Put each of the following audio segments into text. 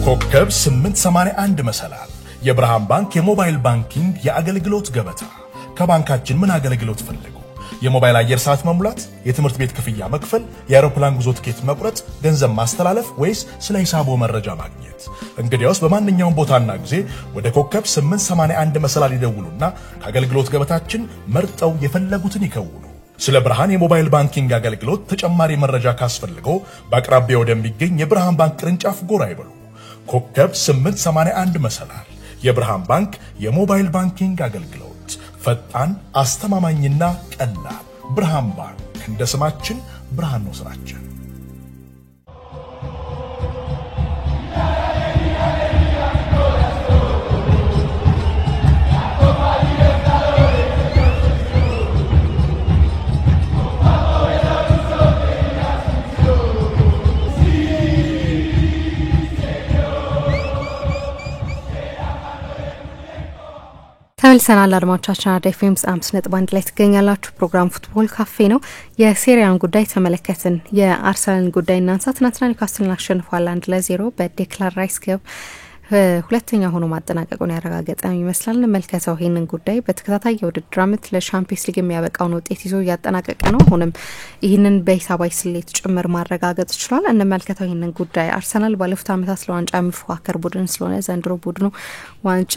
ኮከብ 881 መሰላል የብርሃን ባንክ የሞባይል ባንኪንግ የአገልግሎት ገበታ ከባንካችን ምን አገልግሎት ፈልጉ የሞባይል አየር ሰዓት መሙላት የትምህርት ቤት ክፍያ መክፈል የአውሮፕላን ጉዞ ትኬት መቁረጥ ገንዘብ ማስተላለፍ ወይስ ስለ ሂሳቦ መረጃ ማግኘት እንግዲያውስ በማንኛውም ቦታና ጊዜ ወደ ኮከብ 881 መሰላል ይደውሉና ከአገልግሎት ገበታችን መርጠው የፈለጉትን ይከውኑ ስለ ብርሃን የሞባይል ባንኪንግ አገልግሎት ተጨማሪ መረጃ ካስፈልገው በአቅራቢያው ወደሚገኝ የብርሃን ባንክ ቅርንጫፍ ጎራ ይበሉ ኮከብ 881 መሰላል የብርሃን ባንክ የሞባይል ባንኪንግ አገልግሎት ፈጣን አስተማማኝና ቀላል ብርሃን ባንክ እንደ ስማችን ብርሃን ነው ስራችን ተመልሰናል አድማጮቻችን አዳይፌምስ 5.1 ላይ ትገኛላችሁ ፕሮግራም ፉትቦል ካፌ ነው የሴሪያን ጉዳይ ተመለከትን የአርሰናልን ጉዳይ እናንሳ ትናንትና ኒውካስልን አሸንፏል 1-0 በዴክላን ራይስ ግብ ሁለተኛ ሆኖ ማጠናቀቁን ያረጋገጠ ይመስላል እንመልከተው ይሄንን ጉዳይ በተከታታይ የውድድር ዓመት ለሻምፒዮንስ ሊግ የሚያበቃውን ውጤት ይዞ ያጠናቀቀ ነው ሆነም ይሄንን በሂሳባዊ ስሌት ጭምር ማረጋገጥ ይችላል እንመልከተው ይሄንን ጉዳይ አርሰናል ባለፉት ዓመታት ለዋንጫ የሚፎካከር ቡድን ስለሆነ ዘንድሮ ቡድኑ ዋንጫ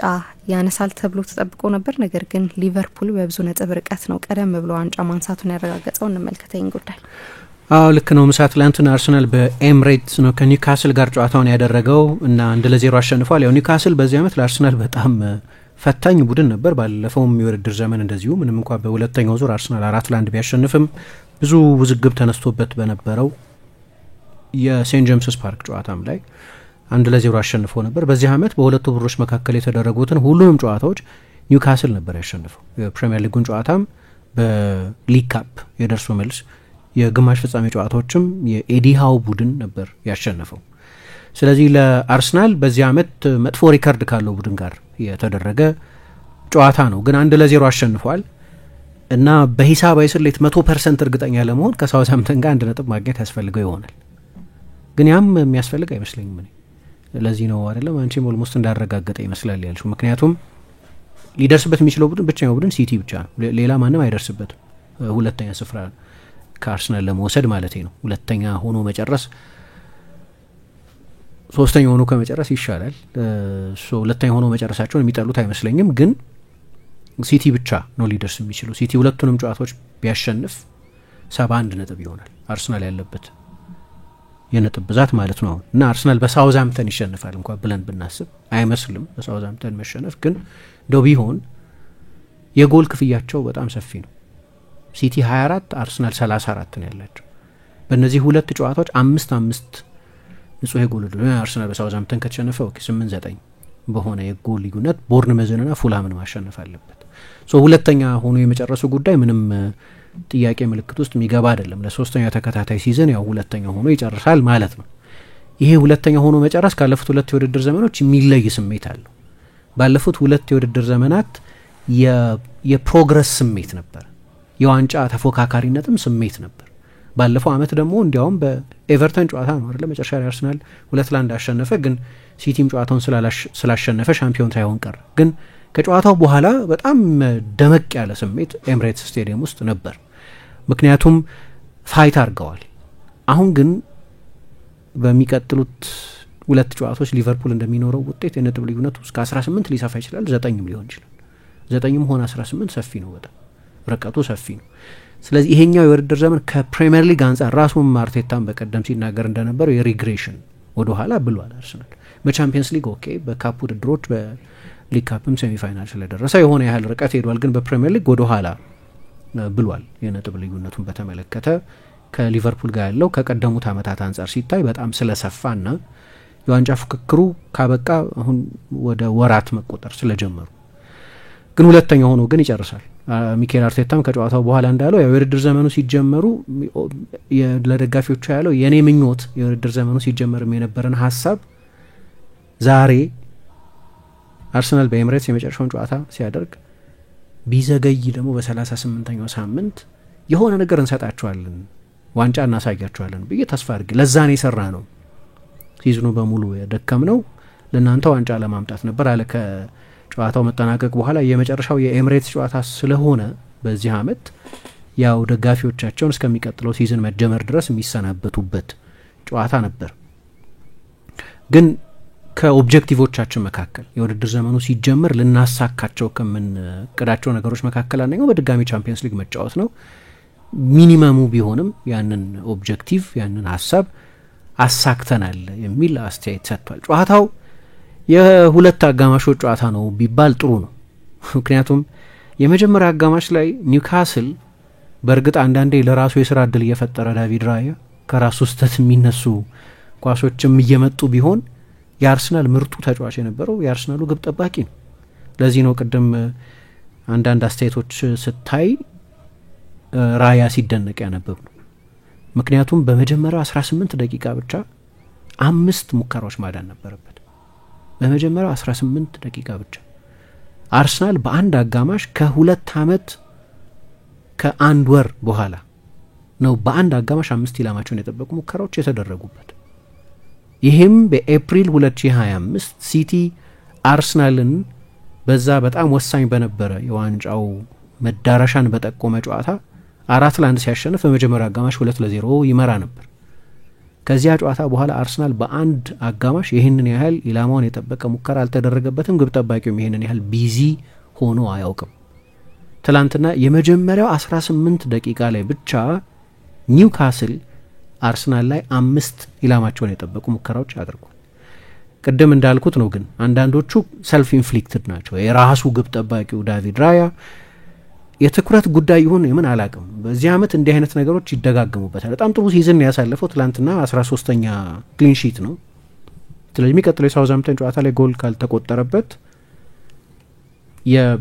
ያነሳል ተብሎ ተጠብቆ ነበር ነገር ግን ሊቨርፑል በብዙ ነጥብ ርቀት ነው ቀደም ብሎ ዋንጫ ማንሳቱን ያረጋገጠው እንመልከተው ይሄን ጉዳይ ልክ ነው ምሳት ላንቱን አርሰናል በኤምሬትስ ነው ከኒውካስል ጋር ጨዋታውን ያደረገው እና 1-0 አሸንፏል ያው ኒውካስል በዚህ ዓመት ለአርሰናል በጣም ፈታኝ ቡድን ነበር ባለፈውም የውድድር ዘመን እንደዚሁ ምንም እንኳን በሁለተኛው ዙር አርሰናል 4-1 ቢያሸንፍም ብዙ ውዝግብ ተነስቶበት በነበረው የሴንት ጄምስስ ፓርክ ጨዋታም ላይ 1-0 አሸንፎ ነበር በዚህ ዓመት በሁለቱ ቡድኖች መካከል የተደረጉትን ሁሉንም ጨዋታዎች ኒውካስል ነበር ያሸንፈው የፕሪሚየር ሊጉን ጨዋታም በሊግ ካፕ የደርሶ መልስ የግማሽ ፍጻሜ ጨዋታዎችም የኤዲሃው ቡድን ነበር ያሸነፈው ስለዚህ ለአርሰናል በዚህ ዓመት መጥፎ ሪከርድ ካለው ቡድን ጋር የተደረገ ጨዋታ ነው ግን 1-0 አሸንፏል እና በሂሳባዊ ስሌት 100% እርግጠኛ ለመሆን ከሳውዝሃምፕተን ጋር 1 ነጥብ ማግኘት ያስፈልገው ይሆናል ግን ያም የሚያስፈልግ አይመስለኝም ለዚህ ነው አይደለም አንቺም ኦልሞስት እንዳረጋገጠ ይመስላል ያልሽው ምክንያቱም ሊደርስበት የሚችለው ቡድን ብቻኛው ቡድን ሲቲ ብቻ ነው ሌላ ማንም አይደርስበትም ሁለተኛ ስፍራ ከአርሰናል ለመውሰድ ማለት ነው ሁለተኛ ሆኖ መጨረስ ሶስተኛ ሆኖ ከመጨረስ ይሻላል ሁለተኛ ሆኖ መጨረሳቸውን የሚጠሉት አይመስለኝም ግን ሲቲ ብቻ ነው ሊደርስ የሚችለው ሲቲ ሁለቱንም ጨዋታዎች ቢያሸንፍ 71 ነጥብ ይሆናል አርሰናል ያለበት የነጥብ ብዛት ማለት ነው እና አርሰናል በሳውዝሃምፕተን ይሸነፋል እንኳን ብለን ብናስብ አይመስልም በሳውዝሃምፕተን መሸነፍ ግን እንደው ቢሆን የጎል ክፍያቸው በጣም ሰፊ ነው ሲቲ 24 አርሰናል 34 ነው ያላቸው በእነዚህ ሁለት ጨዋታዎች 5-5 ንጹህ የጎል ዕድል አርሰናል በሳውዝሃምፕተን ከተሸነፈ 8-9 በሆነ የጎል ልዩነት ቦርንመዝንና ፉላምን ማሸነፍ አለበት ሁለተኛ ሆኖ የመጨረሱ ጉዳይ ምንም ጥያቄ ምልክት ውስጥ የሚገባ አይደለም ለሶስተኛ ተከታታይ ሲዝን ያው ሁለተኛ ሆኖ ይጨርሳል ማለት ነው ይሄ ሁለተኛ ሆኖ መጨረስ ካለፉት ሁለት የውድድር ዘመኖች የሚለይ ስሜት አለው ባለፉት ሁለት የውድድር ዘመናት የፕሮግረስ ስሜት ነበር የዋንጫ ተፎካካሪነትም ስሜት ነበር ባለፈው አመት ደግሞ እንዲያውም በኤቨርተን ጨዋታ ነው አይደል መጨረሻ ላይ አርሰናል 2-1 አሸነፈ ግን ሲቲም ጨዋታውን ስላሸነፈ ሻምፒዮን ሳይሆን ቀረ ግን ከጨዋታው በኋላ በጣም ደመቅ ያለ ስሜት ኤምሬትስ ስቴዲየም ውስጥ ነበር ምክንያቱም ፋይት አድርገዋል አሁን ግን በሚቀጥሉት ሁለት ጨዋታዎች ሊቨርፑል እንደሚኖረው ውጤት የነጥብ ልዩነቱ እስከ 18 ሊሰፋ ይችላል 9ም ሊሆን ይችላል 9ም ሆነ 18 ሰፊ ነው በጣም ርቀቱ ሰፊ ነው ስለዚህ ይሄኛው የውድድር ዘመን ከፕሪሚየር ሊግ አንፃር ራሱን ማርቴታም በቀደም ሲናገር እንደነበረው የሪግሬሽን ወደ ኋላ ብሏል አርሰናል በቻምፒየንስ ሊግ ኦኬ በካፕ ውድድሮች በሊግ ካፕም ሴሚ ፋይናል ስለደረሰ የሆነ ያህል ርቀት ሄዷል ግን በፕሪሚየር ሊግ ወደ ኋላ ብሏል የነጥብ ልዩነቱን በተመለከተ ከሊቨርፑል ጋር ያለው ከቀደሙት አመታት አንፃር ሲታይ በጣም ስለሰፋና የዋንጫ ፍክክሩ ካበቃ አሁን ወደ ወራት መቆጠር ስለጀመሩ ግን ሁለተኛ ሆኖ ግን ይጨርሳል ሚኬል አርቴታም ከጨዋታው በኋላ እንዳለው የውድድር ዘመኑ ሲጀመሩ ለደጋፊዎቹ ያለው የኔ ምኞት የውድድር ዘመኑ ሲጀመርም የነበረን ሐሳብ ዛሬ አርሰናል በኤምሬትስ የመጨረሻውን ጨዋታ ሲያደርግ ቢዘገይ ደግሞ በ38ኛው ሳምንት የሆነ ነገር እንሰጣቸዋለን ዋንጫ እናሳያቸዋለን ብዬ ተስፋ አድርጌ ለዛ ነው የሰራ ነው ሲዝኑ በሙሉ የደከም ነው ለናንተ ዋንጫ ለማምጣት ነበር አለ ከጨዋታው መጠናቀቅ በኋላ። የመጨረሻው የኤምሬትስ ጨዋታ ስለሆነ በዚህ አመት ያው ደጋፊዎቻቸውን እስከሚቀጥለው ሲዝን መጀመር ድረስ የሚሰናበቱበት ጨዋታ ነበር። ግን ከኦብጀክቲቮቻችን መካከል የውድድር ዘመኑ ሲጀመር ልናሳካቸው ከምንቀዳቸው ነገሮች መካከል አንደኛው በድጋሚ ቻምፒየንስ ሊግ መጫወት ነው። ሚኒመሙ ቢሆንም ያንን ኦብጀክቲቭ ያንን ሀሳብ አሳክተናል የሚል አስተያየት ሰጥቷል። ጨዋታው የሁለት አጋማሾች ጨዋታ ነው ቢባል ጥሩ ነው። ምክንያቱም የመጀመሪያ አጋማሽ ላይ ኒውካስል በእርግጥ አንዳንዴ ለራሱ የስራ እድል እየፈጠረ ዳቪድ ራያ ከራሱ ስህተት የሚነሱ ኳሶችም እየመጡ ቢሆን የአርሰናል ምርጡ ተጫዋች የነበረው የአርሰናሉ ግብ ጠባቂ ነው። ለዚህ ነው ቅድም አንዳንድ አስተያየቶች ስታይ ራያ ሲደነቅ ያነበብ ነው። ምክንያቱም በመጀመሪያው 18 ደቂቃ ብቻ 5 ሙከራዎች ማዳን ነበረበት። በመጀመሪያው 18 ደቂቃ ብቻ አርሰናል በአንድ አጋማሽ ከ2 አመት ከአንድ ወር በኋላ ነው በአንድ አጋማሽ 5 ኢላማቸውን የጠበቁ ሙከራዎች የተደረጉበት። ይህም በኤፕሪል 2025 ሲቲ አርሰናልን በዛ በጣም ወሳኝ በነበረ የዋንጫው መዳረሻን በጠቆመ ጨዋታ 4-1 ሲያሸንፍ በመጀመሪያ አጋማሽ 2-0 ይመራ ነበር። ከዚያ ጨዋታ በኋላ አርሰናል በአንድ አጋማሽ ይህንን ያህል ኢላማውን የጠበቀ ሙከራ አልተደረገበትም። ግብ ጠባቂውም ይህንን ያህል ቢዚ ሆኖ አያውቅም። ትላንትና የመጀመሪያው 18 ደቂቃ ላይ ብቻ ኒውካስል አርሰናል ላይ 5 ኢላማቸውን የጠበቁ ሙከራዎች አድርጓል። ቅድም እንዳልኩት ነው። ግን አንዳንዶቹ ሰልፍ ኢንፍሊክትድ ናቸው። የራሱ ግብ ጠባቂው ዳቪድ ራያ የትኩረት ጉዳይ ይሁን የምን አላቅም፣ በዚህ አመት እንዲህ አይነት ነገሮች ይደጋገሙበታል። በጣም ጥሩ ሲዝን ያሳለፈው ትላንትና 13ኛ ክሊን ሺት ነው። ስለዚህ የሚቀጥለው የሳውዛምፕተን ጨዋታ ላይ ጎል ካልተቆጠረበት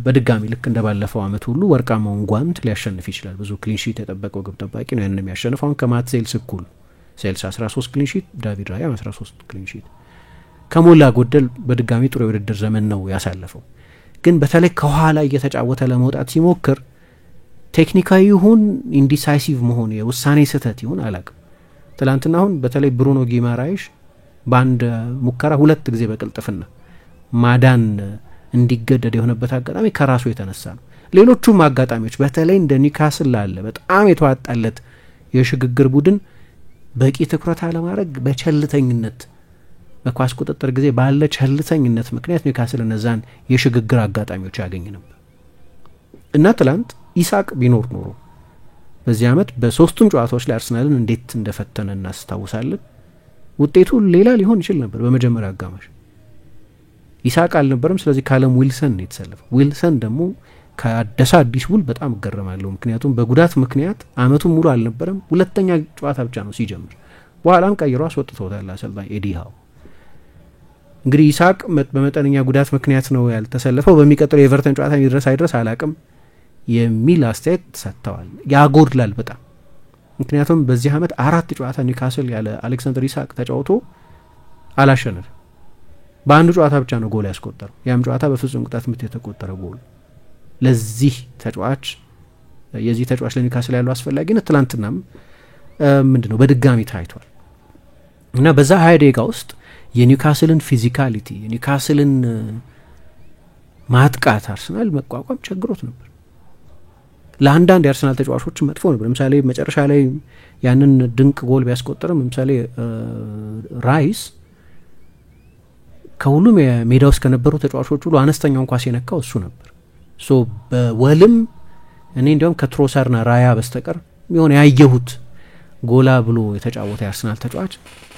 በድጋሚ ልክ እንደባለፈው አመት ሁሉ ወርቃማውን ጓንት ሊያሸንፍ ይችላል። ብዙ ክሊን ሺት የጠበቀው ግብ ጠባቂ ነው ያንን የሚያሸንፈው። አሁን ከማት ሴልስ እኩል ሴልስ 13 ክሊን ሺት፣ ዳቪድ ራያ 13 ክሊን ሺት። ከሞላ ጎደል በድጋሚ ጥሩ የውድድር ዘመን ነው ያሳለፈው። ግን በተለይ ከኋላ እየተጫወተ ለመውጣት ሲሞክር ቴክኒካዊ ይሁን ኢንዲሳይሲቭ መሆን የውሳኔ ስህተት ይሁን አላቅም። ትላንትና አሁን በተለይ ብሩኖ ጊማራይሽ በአንድ ሙከራ 2 ጊዜ በቅልጥፍና ማዳን እንዲገደድ የሆነበት አጋጣሚ ከራሱ የተነሳ ነው። ሌሎቹም አጋጣሚዎች በተለይ እንደ ኒውካስል ላለ በጣም የተዋጣለት የሽግግር ቡድን በቂ ትኩረት አለማድረግ፣ በቸልተኝነት በኳስ ቁጥጥር ጊዜ ባለ ቸልተኝነት ምክንያት ኒውካስል እነዛን የሽግግር አጋጣሚዎች ያገኝ ነበር እና ትላንት ኢሳቅ ቢኖር ኖሮ በዚህ አመት በሶስቱም ጨዋታዎች ላይ አርሰናልን እንዴት እንደፈተነ እናስታውሳለን። ውጤቱ ሌላ ሊሆን ይችል ነበር። በመጀመሪያ አጋማሽ ኢሳቅ አልነበረም። ስለዚህ ካለም ዊልሰን ነው የተሰለፈው። ዊልሰን ደግሞ ከአደሳ አዲስ ውል በጣም እገረማለሁ። ምክንያቱም በጉዳት ምክንያት አመቱን ሙሉ አልነበረም። ሁለተኛ ጨዋታ ብቻ ነው ሲጀምር። በኋላም ቀይሮ አስወጥቶታል አሰልጣኝ ኤዲ ሃው። እንግዲህ ኢሳቅ በመጠነኛ ጉዳት ምክንያት ነው ያልተሰለፈው። በሚቀጥለው የኤቨርተን ጨዋታ ይድረስ አይድረስ አላቅም የሚል አስተያየት ሰጥተዋል። ያጎድላል በጣም። ምክንያቱም በዚህ አመት 4 ጨዋታ ኒውካስል ያለ አሌክሳንደር ኢሳቅ ተጫውቶ አላሸነፈም። በአንዱ ጨዋታ ብቻ ነው ጎል ያስቆጠረው። ያም ጨዋታ በፍጹም ቅጣት ምት የተቆጠረ ጎል። ለዚህ ተጫዋች የዚህ ተጫዋች ለኒውካስል ያለው አስፈላጊነት ትላንትናም ምንድነው በድጋሚ ታይቷል እና በዛ 20 ደቂቃ ውስጥ የኒውካስልን ፊዚካሊቲ የኒውካስልን ማጥቃት አርሰናል መቋቋም ቸግሮት ነበር። ለአንዳንድ የአርሰናል ተጫዋቾች መጥፎ ነበር። ለምሳሌ መጨረሻ ላይ ያንን ድንቅ ጎል ቢያስቆጠርም ለምሳሌ ራይስ ከሁሉም የሜዳ ውስጥ ከነበሩ ተጫዋቾች ሁሉ አነስተኛውን ኳስ የነካው እሱ ነበር። በወልም እኔ እንዲያውም ከትሮሳርና ራያ በስተቀር የሆነ ያየሁት ጎላ ብሎ የተጫወተ የአርሰናል ተጫዋች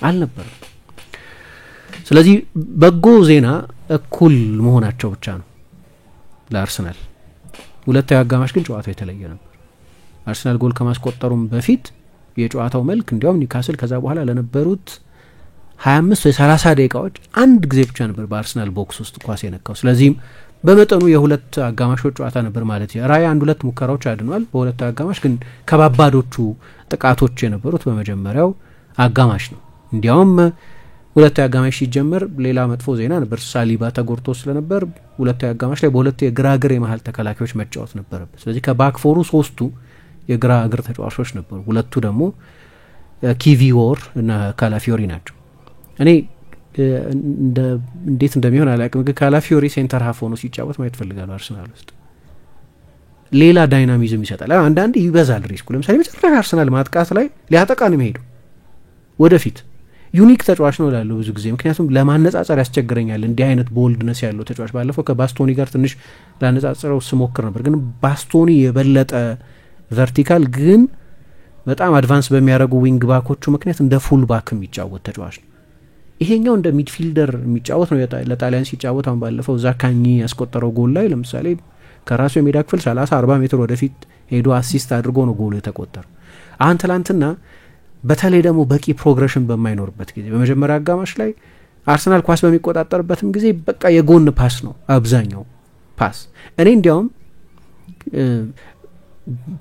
አልነበረም። ስለዚህ በጎ ዜና እኩል መሆናቸው ብቻ ነው ለአርሰናል። ሁለተኛው አጋማሽ ግን ጨዋታው የተለየ ነበር። አርሰናል ጎል ከማስቆጠሩም በፊት የጨዋታው መልክ እንዲያውም ኒውካስል ከዛ በኋላ ለነበሩት 25 ወይ 30 ደቂቃዎች አንድ ጊዜ ብቻ ነበር በአርሰናል ቦክስ ውስጥ ኳስ የነካው። ስለዚህም በመጠኑ የሁለት አጋማሾች ጨዋታ ነበር ማለት ነው። ራያ 1-2 ሙከራዎች አድኗል በሁለት አጋማሽ። ግን ከባባዶቹ ጥቃቶች የነበሩት በመጀመሪያው አጋማሽ ነው። እንዲያውም ሁለተኛው አጋማሽ ሲጀመር ሌላ መጥፎ ዜና ነበር። ሳሊባ ተጎድቶ ስለነበር ሁለተኛው አጋማሽ ላይ በሁለት የግራግር የመሃል ተከላካዮች መጫወት ነበረበት። ስለዚህ ከባክፎሩ 3ቱ የግራ እግር ተጫዋቾች ነበሩ። ሁለቱ ደግሞ ኪቪዎር እና ካላፊዮሪ ናቸው። እኔ እንዴት እንደሚሆን አላውቅም፣ ግን ካላፊዮሪ ሴንተር ሃፍ ሆኖ ሲጫወት ማየት ፈልጋለሁ አርሰናል ውስጥ። ሌላ ዳይናሚዝም ይሰጣል። አንዳንዴ ይበዛል ሪስኩ። ለምሳሌ መጨረሻ አርሰናል ማጥቃት ላይ ሊያጠቃ ነው የሚሄደው ወደፊት። ዩኒክ ተጫዋች ነው ላለው ብዙ ጊዜ፣ ምክንያቱም ለማነጻጸር ያስቸግረኛል እንዲህ አይነት ቦልድነስ ያለው ተጫዋች። ባለፈው ከባስቶኒ ጋር ትንሽ ላነጻጽረው ስሞክር ነበር፣ ግን ባስቶኒ የበለጠ ቨርቲካል ግን በጣም አድቫንስ በሚያደርጉ ዊንግ ባኮቹ ምክንያት እንደ ፉል ባክ የሚጫወት ተጫዋች ነው። ይሄኛው እንደ ሚድፊልደር የሚጫወት ነው። ለጣሊያን ሲጫወት አሁን ባለፈው ዛካኒ ያስቆጠረው ጎል ላይ ለምሳሌ ከራሱ የሜዳ ክፍል 30-40 ሜትር ወደፊት ሄዶ አሲስት አድርጎ ነው ጎሉ የተቆጠረ። አሁን ትላንትና በተለይ ደግሞ በቂ ፕሮግሬሽን በማይኖርበት ጊዜ በመጀመሪያ አጋማሽ ላይ አርሰናል ኳስ በሚቆጣጠርበትም ጊዜ በቃ የጎን ፓስ ነው አብዛኛው ፓስ። እኔ እንዲያውም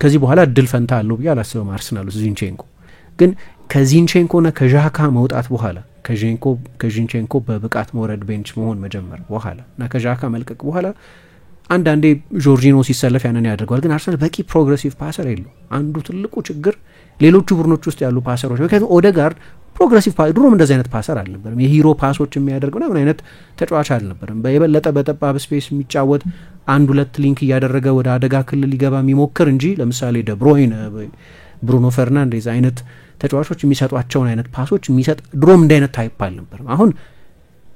ከዚህ በኋላ እድል ፈንታ አለው ብዬ አላስብም አርሰናል ውስጥ። ዚንቼንኮ ግን ከዚንቼንኮና ከዣካ መውጣት በኋላ ከዚንቼንኮ በብቃት መውረድ ቤንች መሆን መጀመር በኋላ እና ከዣካ መልቀቅ በኋላ አንዳንዴ ጆርጂኖ ሲሰለፍ ያንን ያደርገዋል። ግን አርሰናል በቂ ፕሮግሬሲቭ ፓሰር የለው። አንዱ ትልቁ ችግር ሌሎቹ ቡድኖች ውስጥ ያሉ ፓሰሮች፣ ምክንያቱም ኦዴጋርድ ፕሮግሬሲቭ ድሮም እንደዚህ አይነት ፓሰር አልነበርም። የሂሮ ፓሶች የሚያደርገው ምን አይነት ተጫዋች አልነበርም። የበለጠ በጠባብ ስፔስ የሚጫወት አንድ ሁለት ሊንክ እያደረገ ወደ አደጋ ክልል ሊገባ የሚሞክር እንጂ ለምሳሌ ደብሮይን፣ ብሩኖ ፈርናንዴዝ አይነት ተጫዋቾች የሚሰጧቸውን አይነት ፓሶች የሚሰጥ ድሮም እንደ አይነት ታይፕ አልነበርም። አሁን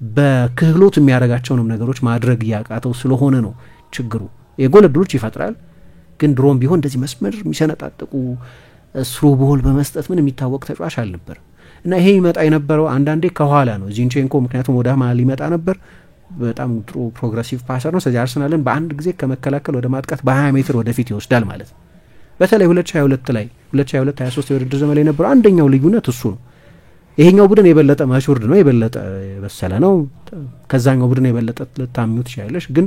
በክህሎት የሚያደርጋቸውንም ነገሮች ማድረግ እያቃተው ስለሆነ ነው ችግሩ። የጎል ዕድሎች ይፈጥራል፣ ግን ድሮም ቢሆን እንደዚህ መስመር የሚሰነጣጥቁ ስሩ ቦል በመስጠት ምን የሚታወቅ ተጫዋች አልነበርም። እና ይሄ ይመጣ የነበረው አንዳንዴ ከኋላ ነው። ዚንቼንኮ ምክንያቱም ወደ መሀል ይመጣ ነበር፣ በጣም ጥሩ ፕሮግሬሲቭ ፓሰር ነው። ስለዚህ አርሰናልን በአንድ ጊዜ ከመከላከል ወደ ማጥቃት በ20 ሜትር ወደፊት ይወስዳል ማለት ነው። በተለይ 2022-23 የውድድር ዘመን ላይ የነበረው አንደኛው ልዩነት እሱ ነው። ይሄኛው ቡድን የበለጠ ማቹርድ ነው፣ የበለጠ በሰለ ነው። ከዛኛው ቡድን የበለጠ ልታምኙ ትችላለሽ፣ ግን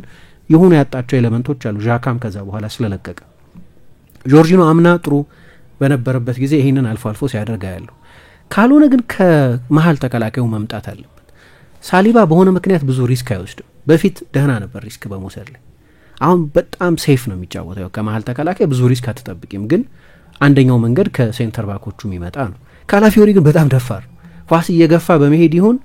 የሆኑ ያጣቸው ኤሌመንቶች አሉ። ዣካም ከዛ በኋላ ስለለቀቀ ጆርጂኖ አምና ጥሩ በነበረበት ጊዜ ይህንን አልፎ አልፎ ሲያደርጋ ያለው ካልሆነ ግን ከመሀል ተከላካዩ መምጣት አለበት። ሳሊባ በሆነ ምክንያት ብዙ ሪስክ አይወስድም። በፊት ደህና ነበር ሪስክ በመውሰድ ላይ፣ አሁን በጣም ሴፍ ነው የሚጫወተው። ከመሀል ተከላካይ ብዙ ሪስክ አትጠብቂም፣ ግን አንደኛው መንገድ ከሴንተር ባኮቹ የሚመጣ ነው። ካላፊዮሪ ግን በጣም ደፋር፣ ኳስ እየገፋ በመሄድ ይሁን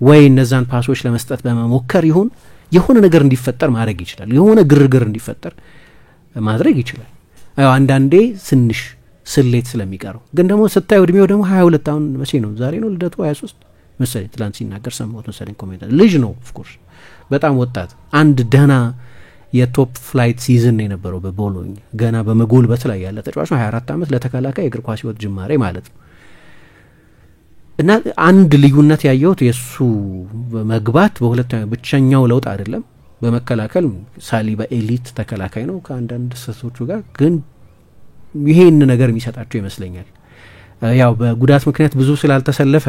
ወይ እነዛን ፓሶች ለመስጠት በመሞከር ይሁን የሆነ ነገር እንዲፈጠር ማድረግ ይችላል። የሆነ ግርግር እንዲፈጠር ማድረግ ይችላል። አንዳንዴ ትንሽ ስሌት ስለሚቀረው ግን ደግሞ ስታዩ እድሜው ደግሞ 22 አሁን መቼ ነው ዛሬ ነው ልደቱ 23 መሰለኝ፣ ትላንት ሲናገር ሰማሁት መሰለኝ ኮሜንት። ልጅ ነው ኦፍኮርስ በጣም ወጣት። አንድ ደህና የቶፕ ፍላይት ሲዝን ነው የነበረው በቦሎኝ፣ ገና በመጎልበት ላይ ያለ ተጫዋች ነው። 24 ዓመት ለተከላካይ እግር ኳስ ህይወት ጅማሬ ማለት ነው። እና አንድ ልዩነት ያየሁት የእሱ መግባት በሁለተኛው ብቸኛው ለውጥ አይደለም። በመከላከል ሳሊባ ኤሊት ተከላካይ ነው ከአንዳንድ ስህተቶቹ ጋር፣ ግን ይሄን ነገር የሚሰጣቸው ይመስለኛል። ያው በጉዳት ምክንያት ብዙ ስላልተሰለፈ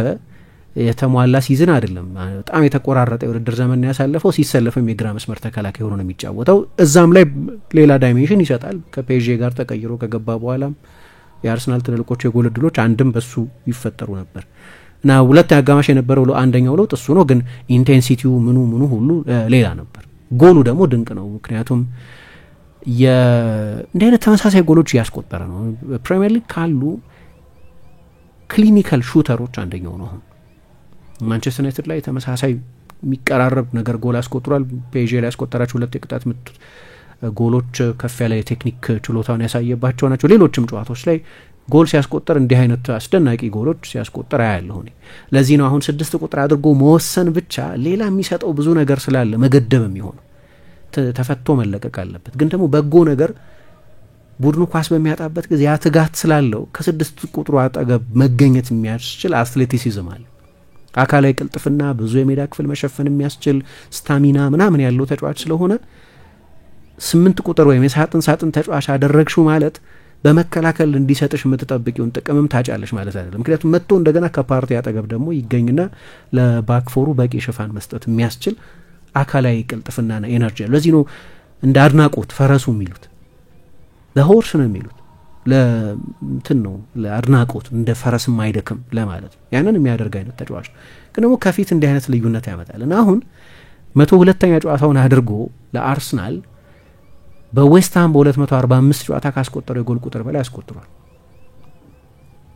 የተሟላ ሲዝን አይደለም። በጣም የተቆራረጠ የውድድር ዘመን ያሳለፈው። ሲሰለፍም የግራ መስመር ተከላካይ ሆኖ ነው የሚጫወተው። እዛም ላይ ሌላ ዳይሜንሽን ይሰጣል። ከፔዤ ጋር ተቀይሮ ከገባ በኋላም የአርሰናል ትልልቆቹ የጎል ዕድሎች አንድም በሱ ይፈጠሩ ነበር እና ሁለት አጋማሽ የነበረው አንደኛው ለውጥ እሱ ነው። ግን ኢንቴንሲቲው ምኑ ሁሉ ሌላ ነበር። ጎሉ ደግሞ ድንቅ ነው። ምክንያቱም እንዲህ አይነት ተመሳሳይ ጎሎች እያስቆጠረ ነው። ፕሪሚየር ሊግ ካሉ ክሊኒካል ሹተሮች አንደኛው ነው። አሁን ማንቸስተር ዩናይትድ ላይ ተመሳሳይ የሚቀራረብ ነገር ጎል አስቆጥሯል። ፔዤ ላይ ያስቆጠራቸው ሁለት የቅጣት ምት ጎሎች ከፍ ያለ የቴክኒክ ችሎታውን ያሳየባቸው ናቸው። ሌሎችም ጨዋታዎች ላይ ጎል ሲያስቆጠር እንዲህ አይነት አስደናቂ ጎሎች ሲያስቆጠር አያለሁ እኔ። ለዚህ ነው አሁን 6 ቁጥር አድርጎ መወሰን ብቻ ሌላ የሚሰጠው ብዙ ነገር ስላለ መገደብ የሚሆነው ተፈቶ መለቀቅ አለበት። ግን ደግሞ በጎ ነገር ቡድኑ ኳስ በሚያጣበት ጊዜ ያ ትጋት ስላለው ከ6 ቁጥሩ አጠገብ መገኘት የሚያስችል አትሌቲሲዝም አለ፣ አካላዊ ቅልጥፍና፣ ብዙ የሜዳ ክፍል መሸፈን የሚያስችል ስታሚና ምናምን ያለው ተጫዋች ስለሆነ 8 ቁጥር ወይም የሳጥን ተጫዋች አደረግሽው ማለት በመከላከል እንዲሰጥሽ የምትጠብቂውን ጥቅምም ታጫለሽ ማለት አይደለም። ምክንያቱም መጥቶ እንደገና ከፓርቲ አጠገብ ደግሞ ይገኝና ለባክፎሩ በቂ ሽፋን መስጠት የሚያስችል አካላዊ ቅልጥፍናና ኤነርጂ። ለዚህ ነው እንደ አድናቆት ፈረሱ የሚሉት ለሆርስ ነው የሚሉት ለእንትን ነው ለአድናቆት እንደ ፈረስ ማይደክም ለማለት ነው። ያንን የሚያደርግ አይነት ተጫዋች ግን ደግሞ ከፊት እንዲህ አይነት ልዩነት ያመጣል እና አሁን 102ኛ ጨዋታውን አድርጎ ለአርሰናል በዌስትሃም በ245 ጨዋታ ካስቆጠረው የጎል ቁጥር በላይ አስቆጥሯል።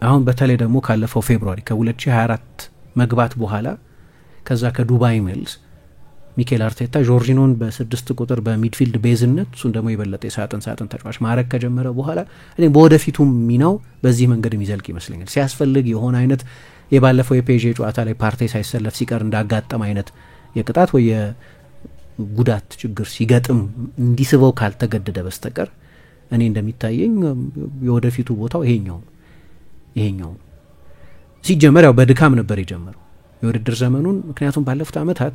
አሁን በተለይ ደግሞ ካለፈው ፌብሩዋሪ ከ2024 መግባት በኋላ ከዛ ከዱባይ መልስ ሚኬል አርቴታ ጆርጂኖን በ6 ቁጥር በሚድፊልድ ቤዝነት እሱን ደግሞ የበለጠ የሳጥን ተጫዋች ማድረግ ከጀመረ በኋላ እኔ በወደፊቱም ሚናው በዚህ መንገድ የሚዘልቅ ይመስለኛል። ሲያስፈልግ የሆነ አይነት የባለፈው የፔዤ ጨዋታ ላይ ፓርቴ ሳይሰለፍ ሲቀር እንዳጋጠም አይነት የቅጣት ወይ የጉዳት ችግር ሲገጥም እንዲስበው ካልተገደደ በስተቀር እኔ እንደሚታየኝ የወደፊቱ ቦታው ይሄኛው ሲጀመር ያው በድካም ነበር የጀመረው የውድድር ዘመኑን። ምክንያቱም ባለፉት ዓመታት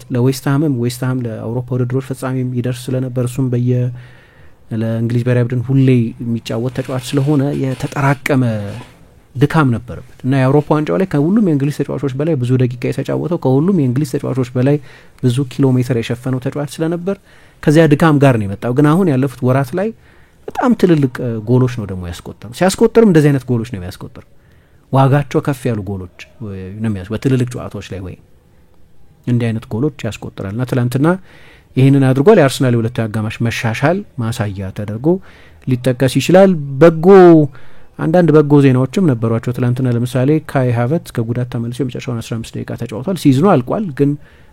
ዌስትሃም ለአውሮፓ ውድድሮች ፍጻሜ ይደርስ ስለነበር እሱም ለእንግሊዝ ብሔራዊ ቡድን ሁሌ የሚጫወት ተጫዋች ስለሆነ የተጠራቀመ ድካም ነበረበት እና የአውሮፓ ዋንጫው ላይ ከሁሉም የእንግሊዝ ተጫዋቾች በላይ ብዙ ደቂቃ የተጫወተው ከሁሉም የእንግሊዝ ተጫዋቾች በላይ ብዙ ኪሎ ሜትር የሸፈነው ተጫዋች ስለነበር ከዚያ ድካም ጋር ነው የመጣው። ግን አሁን ያለፉት ወራት ላይ በጣም ትልልቅ ጎሎች ነው ደግሞ ያስቆጠረው። ሲያስቆጥርም እንደዚህ አይነት ጎሎች ነው ያስቆጠረው። ዋጋቸው ከፍ ያሉ ጎሎች ነው በትልልቅ ጨዋታዎች ላይ ወይ እንዲህ አይነት ጎሎች ያስቆጥራልና ትላንትና ይህንን አድርጓል። የአርሰናል የሁለተኛ አጋማሽ መሻሻል ማሳያ ተደርጎ ሊጠቀስ ይችላል። አንዳንድ በጎ ዜናዎችም ነበሯቸው ትላንትና። ለምሳሌ ካይ ሃቨርትዝ ከጉዳት ተመልሶ የመጨረሻውን 15 ደቂቃ ተጫውቷል። ሲዝኑ አልቋል፣ ግን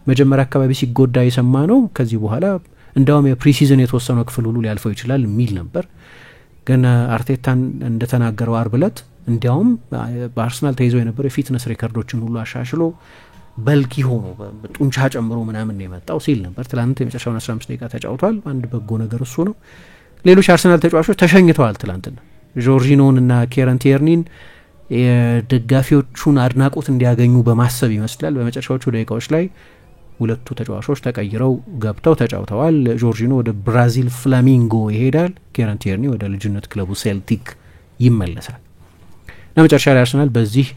መጀመሪያ አካባቢ ሲጎዳ የሰማ ነው ከዚህ በኋላ እንዳውም የፕሪሲዝን የተወሰነው ክፍል ሁሉ ሊያልፈው ይችላል የሚል ነበር። ግን አርቴታን እንደተናገረው አርብ ዕለት እንዲያውም በአርሰናል ተይዘው የነበረው የፊትነስ ሬከርዶችን ሁሉ አሻሽሎ በልኪ ሆኖ ጡንቻ ጨምሮ ምናምን ነው የመጣው ሲል ነበር። ትላንት የመጨረሻውን 15 ደቂቃ ተጫውቷል። አንድ በጎ ነገር እሱ ነው። ሌሎች አርሰናል ተጫዋቾች ተሸኝተዋል ትላንትና። ጆርጂኖን እና ኬረን ቲየርኒን የደጋፊዎቹን አድናቆት እንዲያገኙ በማሰብ ይመስላል በመጨረሻዎቹ ደቂቃዎች ላይ ሁለቱ ተጫዋቾች ተቀይረው ገብተው ተጫውተዋል። ጆርጂኖ ወደ ብራዚል ፍላሚንጎ ይሄዳል፣ ኬረን ቲየርኒ ወደ ልጅነት ክለቡ ሴልቲክ ይመለሳል። ለመጨረሻ ላይ አርሰናል በዚህ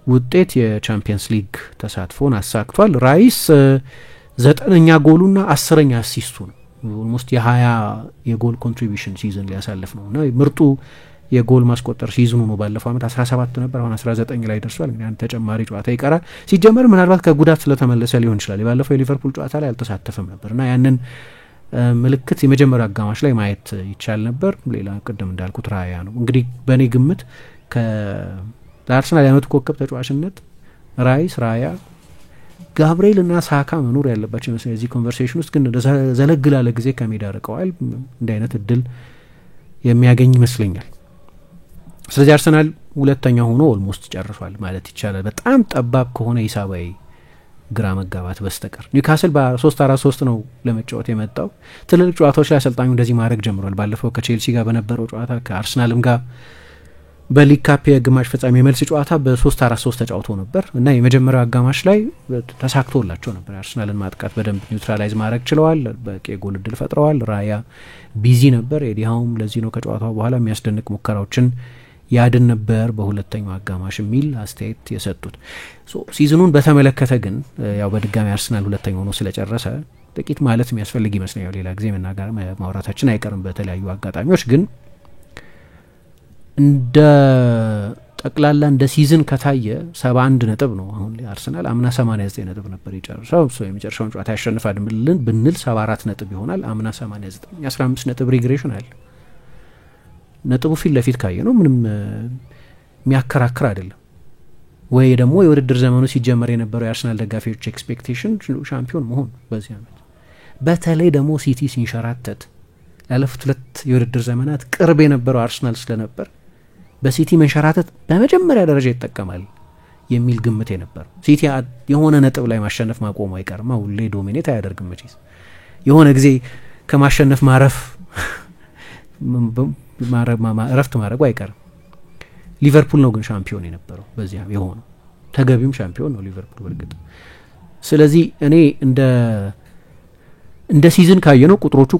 ውጤት የቻምፒየንስ ሊግ ተሳትፎን አሳክቷል። ራይስ 9ኛ ጎሉና 10ኛ አሲስቱ ነው። ኦልሞስት የ20 የጎል ኮንትሪቢዩሽን ሲዝን ሊያሳልፍ ነው እና ምርጡ የጎል ማስቆጠር ሲዝኑ ነው። ባለፈው ዓመት 17 ነበር፣ አሁን 19 ላይ ደርሷል። እንግዲህ አንድ ተጨማሪ ጨዋታ ይቀራል። ሲጀመር ምናልባት ከጉዳት ስለተመለሰ ሊሆን ይችላል። የባለፈው የሊቨርፑል ጨዋታ ላይ አልተሳተፈም ነበር እና ያንን ምልክት የመጀመሪያ አጋማሽ ላይ ማየት ይቻል ነበር። ሌላ ቅድም እንዳልኩት ራያ ነው እንግዲህ በእኔ ግምት ለአርሰናል የዓመቱ ኮከብ ተጫዋችነት ራይስ፣ ራያ፣ ጋብርኤል እና ሳካ መኖር ያለባቸው ይመስለኛል እዚህ ኮንቨርሴሽን ውስጥ። ግን ዘለግ ላለ ጊዜ ከሜዳ ርቀዋል። እንዲህ አይነት እድል የሚያገኝ ይመስለኛል። ስለዚህ አርሰናል ሁለተኛ ሆኖ ኦልሞስት ጨርሷል ማለት ይቻላል በጣም ጠባብ ከሆነ ሂሳባዊ ግራ መጋባት በስተቀር። ኒውካስል በ3-4-3 ነው ለመጫወት የመጣው። ትልልቅ ጨዋታዎች ላይ አሰልጣኙ እንደዚህ ማድረግ ጀምሯል። ባለፈው ከቼልሲ ጋር በነበረው ጨዋታ ከአርሰናልም ጋር በሊግ ካፕ የግማሽ ፍጻሜ የመልስ ጨዋታ በ3-4-3 ተጫውቶ ነበር እና የመጀመሪያው አጋማሽ ላይ ተሳክቶላቸው ነበር። አርሰናልን ማጥቃት በደንብ ኒውትራላይዝ ማድረግ ችለዋል። በቂ ጎል እድል ፈጥረዋል። ራያ ቢዚ ነበር። ኤዲሃውም ለዚህ ነው ከጨዋታው በኋላ የሚያስደንቅ ሙከራዎችን ያድን ነበር በሁለተኛው አጋማሽ የሚል አስተያየት የሰጡት። ሲዝኑን በተመለከተ ግን ያው በድጋሚ አርሰናል ሁለተኛ ሆኖ ስለጨረሰ ጥቂት ማለት የሚያስፈልግ ይመስለኛል። ሌላ ጊዜ ማውራታችን አይቀርም በተለያዩ አጋጣሚዎች። ግን እንደ ጠቅላላ እንደ ሲዝን ከታየ 71 ነጥብ ነው አሁን አርሰናል። አምና 89 ነጥብ ነበር የጨረሰው። የመጨረሻውን ጨዋታ ያሸንፋል ብንል 74 ነጥብ ይሆናል። አምና 89 15 ነጥብ ሪግሬሽን አለ። ነጥቡ ፊት ለፊት ካየ ነው ምንም የሚያከራክር አይደለም። ወይ ደግሞ የውድድር ዘመኑ ሲጀመር የነበረው የአርሰናል ደጋፊዎች ኤክስፔክቴሽን ሻምፒዮን መሆን በዚህ ዓመት፣ በተለይ ደግሞ ሲቲ ሲንሸራተት ላለፉት 2 የውድድር ዘመናት ቅርብ የነበረው አርሰናል ስለነበር በሲቲ መንሸራተት በመጀመሪያ ደረጃ ይጠቀማል የሚል ግምት የነበረው። ሲቲ የሆነ ነጥብ ላይ ማሸነፍ ማቆሙ አይቀርም። ሁሌ ዶሚኔት አያደርግም መቼስ። የሆነ ጊዜ ከማሸነፍ እረፍት ማድረጉ አይቀርም። ሊቨርፑል ነው ግን ሻምፒዮን የነበረው በዚያ የሆነው ተገቢም ሻምፒዮን ነው ሊቨርፑል በርግጥ። ስለዚህ እኔ እንደ ሲዝን ካየነው ቁጥሮቹ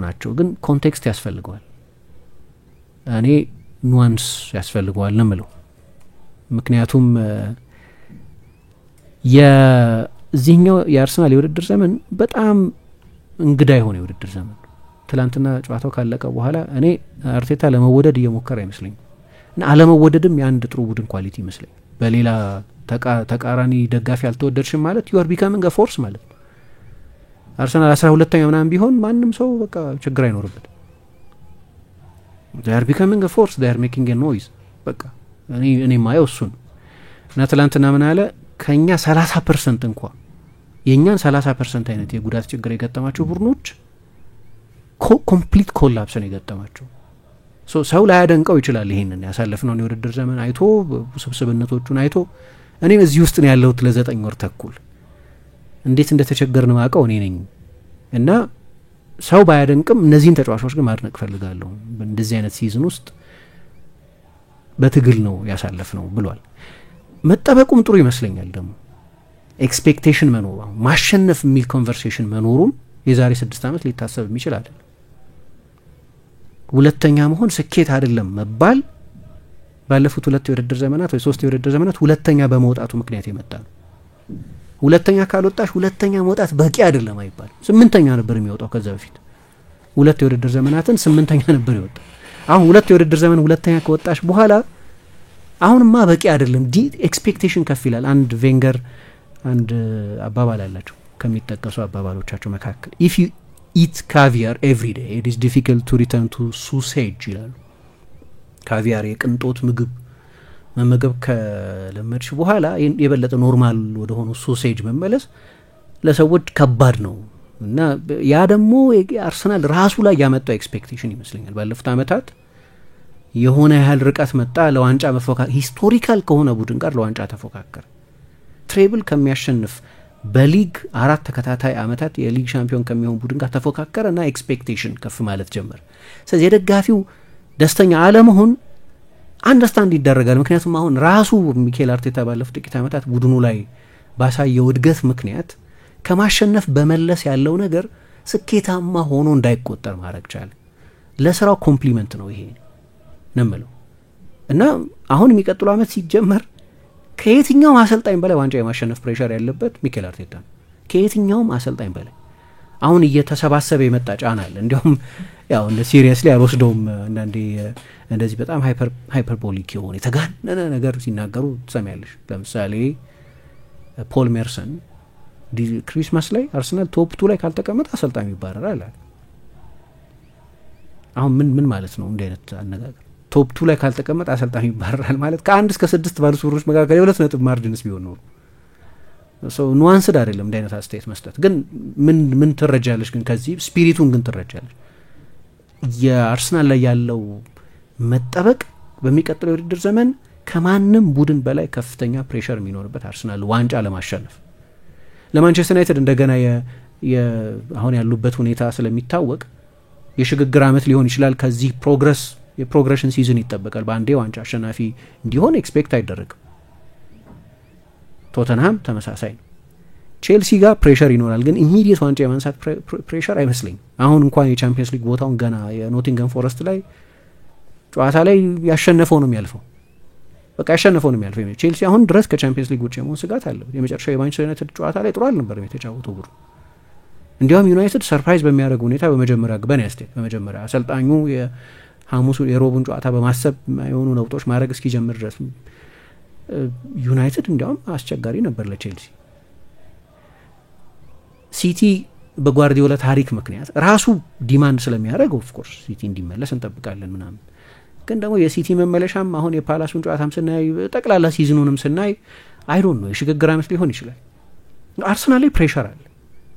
ናቸው፣ ግን ኮንቴክስት ያስፈልገዋል። እኔ ኑዋንስ ያስፈልገዋል ነው የምለው። ምክንያቱም የዚህኛው የአርሰናል የውድድር ዘመን በጣም እንግዳ የሆነ የውድድር ዘመን። ትላንትና ጨዋታው ካለቀ በኋላ እኔ አርቴታ ለመወደድ እየሞከረ አይመስለኝም እና አለመወደድም የአንድ ጥሩ ቡድን ኳሊቲ ይመስለኝ። በሌላ ተቃራኒ ደጋፊ አልተወደድሽም ማለት ዩ አር ቢካሚንግ አ ፎርስ ማለት ነው። አርሰናል 12ኛ ምናምን ቢሆን ማንም ሰው በቃ ችግር አይኖርበት። they are becoming a force, they are making a noise በቃ እኔ ማየው እሱን እና ትላንትና ምን አለ ከኛ 30% እንኳን የኛን 30% አይነት የጉዳት ችግር የገጠማቸው ቡድኖች ኮምፕሊት ኮላፕስ ነው የገጠማቸው። ሰው ላያደንቀው ይችላል ይሄንን ያሳለፍነውን የውድድር ዘመን አይቶ ስብስብነቶቹን አይቶ እኔ እዚህ ውስጥ ነው ያለሁት ለ9 ወር ተኩል እንዴት እንደተቸገርን ማቀው እኔ ነኝ እና ሰው ባያደንቅም እነዚህን ተጫዋቾች ግን ማድነቅ ፈልጋለሁ በእንደዚህ አይነት ሲዝን ውስጥ በትግል ነው ያሳለፍነው ብሏል። መጠበቁም ጥሩ ይመስለኛል። ደግሞ ኤክስፔክቴሽን መኖሩ ማሸነፍ የሚል ኮንቨርሴሽን መኖሩም የዛሬ 6 ዓመት ሊታሰብ የሚችል አይደለም። ሁለተኛ መሆን ስኬት አይደለም መባል ባለፉት 2 የውድድር ዘመናት ወይ 3 የውድድር ዘመናት ሁለተኛ በመውጣቱ ምክንያት የመጣ ነው። ሁለተኛ ካልወጣሽ ሁለተኛ መውጣት በቂ አይደለም አይባል። 8ኛ ነበር የሚወጣው ከዛ በፊት 2 የውድድር ዘመናትን 8ኛ ነበር ይወጣው። አሁን 2 የውድድር ዘመን ሁለተኛ ከወጣሽ በኋላ አሁንማ በቂ አይደለም ኤክስፔክቴሽን ከፍ ይላል። አንድ ቬንገር አንድ አባባል አላቸው ከሚጠቀሱ አባባሎቻቸው መካከል if you eat caviar every day it is difficult to return to sausage ይላሉ። ካቪያር የቅንጦት ምግብ መመገብ ከለመድሽ በኋላ የበለጠ ኖርማል ወደ ሆኖ ሶሴጅ መመለስ ለሰዎች ከባድ ነው እና ያ ደግሞ አርሰናል ራሱ ላይ ያመጣው ኤክስፔክቴሽን ይመስለኛል። ባለፉት አመታት የሆነ ያህል ርቀት መጣ ለዋንጫ መፎካከር ሂስቶሪካል ከሆነ ቡድን ጋር ለዋንጫ ተፎካከረ። ትሬብል ከሚያሸንፍ በሊግ 4 ተከታታይ አመታት የሊግ ሻምፒዮን ከሚሆን ቡድን ጋር ተፎካከረ እና ኤክስፔክቴሽን ከፍ ማለት ጀመረ። ስለዚህ የደጋፊው ደስተኛ አለመሆን አንደርስታንድ ይደረጋል። ምክንያቱም አሁን ራሱ ሚኬል አርቴታ ባለፉት ጥቂት አመታት ቡድኑ ላይ ባሳየው እድገት ምክንያት ከማሸነፍ በመለስ ያለው ነገር ስኬታማ ሆኖ እንዳይቆጠር ማድረግ ቻለ። ለስራው ኮምፕሊመንት ነው ይሄ ነምለው እና አሁን የሚቀጥለው አመት ሲጀመር ከየትኛውም አሰልጣኝ በላይ ዋንጫ የማሸነፍ ፕሬሸር ያለበት ሚኬል አርቴታ ነው። ከየትኛውም አሰልጣኝ በላይ አሁን እየተሰባሰበ የመጣ ጫና አለ። እንዲያውም ያው እንደ ሲሪየስሊ አልወስደውም አንዳንዴ እንደዚህ በጣም ሃይፐርቦሊክ የሆነ የተጋነነ ነገር ሲናገሩ ትሰሚያለሽ። ለምሳሌ ፖል ሜርሰን ክሪስማስ ላይ አርሰናል ቶፕ 2 ላይ ካልተቀመጠ አሰልጣኙ ይባረራል አለ። አሁን ምን ማለት ነው እንዲህ አይነት አነጋገር? ቶፕ 2 ላይ ካልተቀመጠ አሰልጣኙ ይባረራል ማለት ከ1 እስከ 6 ባሉ ሱሮች መካከል የ2 ነጥብ ማርጂንስ ቢሆን ነው ኑዋንስድ አይደለም እንዲህ አይነት አስተያየት መስጠት። ግን ምን ትረጃለሽ? ግን ከዚህ ስፒሪቱን ግን ትረጃለሽ። የአርሰናል ላይ ያለው መጠበቅ በሚቀጥለው የውድድር ዘመን ከማንም ቡድን በላይ ከፍተኛ ፕሬሸር የሚኖርበት አርሰናል ዋንጫ ለማሸነፍ ለማንቸስተር ዩናይትድ እንደገና አሁን ያሉበት ሁኔታ ስለሚታወቅ የሽግግር አመት ሊሆን ይችላል። ከዚህ የፕሮግሬሽን ሲዝን ይጠበቃል። በአንዴ ዋንጫ አሸናፊ እንዲሆን ኤክስፔክት አይደረግም። ቶተንሃም ተመሳሳይ ነው። ቼልሲ ጋር ፕሬሸር ይኖራል፣ ግን ኢሚዲየት ዋንጫ የማንሳት ፕሬሸር አይመስለኝም። አሁን እንኳን የቻምፒየንስ ሊግ ቦታውን ገና የኖቲንገም ፎረስት ላይ ጨዋታ ላይ ያሸነፈው ነው የሚያልፈው። በቃ ያሸነፈው ነው የሚያልፈው። ቼልሲ አሁን ድረስ ከቻምፒየንስ ሊግ ውጭ የመሆን ስጋት አለበት። የመጨረሻው የማንቸስተር ዩናይትድ ጨዋታ ላይ ጥሩ አልነበረም የተጫወተው ቡድን። እንዲያውም ዩናይትድ ሰርፕራይዝ በሚያደርግ ሁኔታ በመጀመሪያ በመጀመሪያ አሰልጣኙ የሐሙሱ የሮቡን ጨዋታ በማሰብ የሆኑ ለውጦች ማድረግ እስኪጀምር ድረስ ዩናይትድ እንዲያውም አስቸጋሪ ነበር ለቼልሲ። ሲቲ በጓርዲዮላ ታሪክ ምክንያት ራሱ ዲማንድ ስለሚያደርግ ኦፍኮርስ ሲቲ እንዲመለስ እንጠብቃለን ምናምን። ግን ደግሞ የሲቲ መመለሻም አሁን የፓላሱን ጨዋታም ስናይ ጠቅላላ ሲዝኑንም ስናይ አይዶን ነው የሽግግር አመት ሊሆን ይችላል። አርሰናል ላይ ፕሬሸር አለ።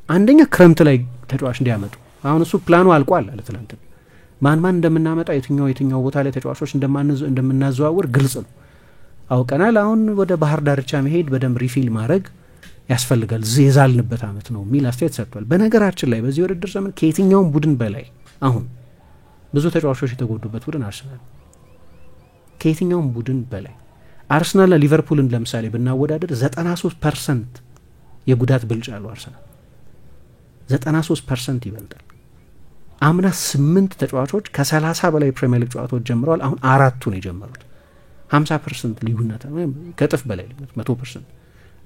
አንደኛ ክረምት ላይ ተጫዋች እንዲያመጡ አሁን እሱ ፕላኑ አልቋል አለ ትላንት። ማን እንደምናመጣ የትኛው ቦታ ላይ ተጫዋቾች እንደምናዘዋውር ግልጽ ነው አውቀናል። አሁን ወደ ባህር ዳርቻ መሄድ በደንብ ሪፊል ማድረግ ያስፈልጋል። የዛልንበት አመት ነው የሚል አስተያየት ሰጥቷል። በነገራችን ላይ በዚህ ውድድር ዘመን ከየትኛውም ቡድን በላይ አሁን ብዙ ተጫዋቾች የተጎዱበት ቡድን አርሰናል። ከየትኛውም ቡድን በላይ አርሰናልና ሊቨርፑልን ለምሳሌ ብናወዳደር 93% የጉዳት ብልጫ አለው አርሰናል 93% ይበልጣል። አምና 8 ተጫዋቾች ከ30 በላይ ፕሪሚየር ሊግ ጨዋታዎች ጀምረዋል። አሁን 4 ነው የጀመሩት። 50% ልዩነት ነው፣ ከጥፍ በላይ 100%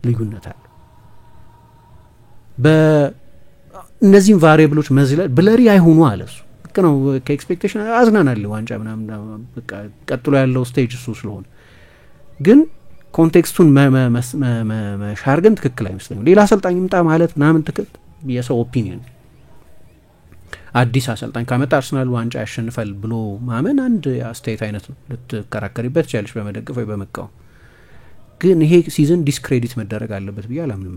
ልዩነት አለ። በእነዚህም ቫሪያብሎች መዝለል ብለሪ አይሆኑ አለሱ ልክ ነው። ከኤክስፔክቴሽን አዝናናል ዋንጫ ምናምን በቃ ቀጥሎ ያለው ስቴጅ እሱ ስለሆነ ግን ኮንቴክስቱን መሻር ግን ትክክል አይመስለኝም። ሌላ አሰልጣኝ ይምጣ ማለት ምናምን ትክክል የሰው ኦፒኒየን። አዲስ አሰልጣኝ ካመጣ አርሰናል ዋንጫ ያሸንፋል ብሎ ማመን አንድ አስተያየት አይነት ነው። ልትከራከሪበት ትችላለሽ በመደገፍ ወይ በመቃወም። ግን ይሄ ሲዝን ዲስክሬዲት መደረግ አለበት ብዬ አላምንም።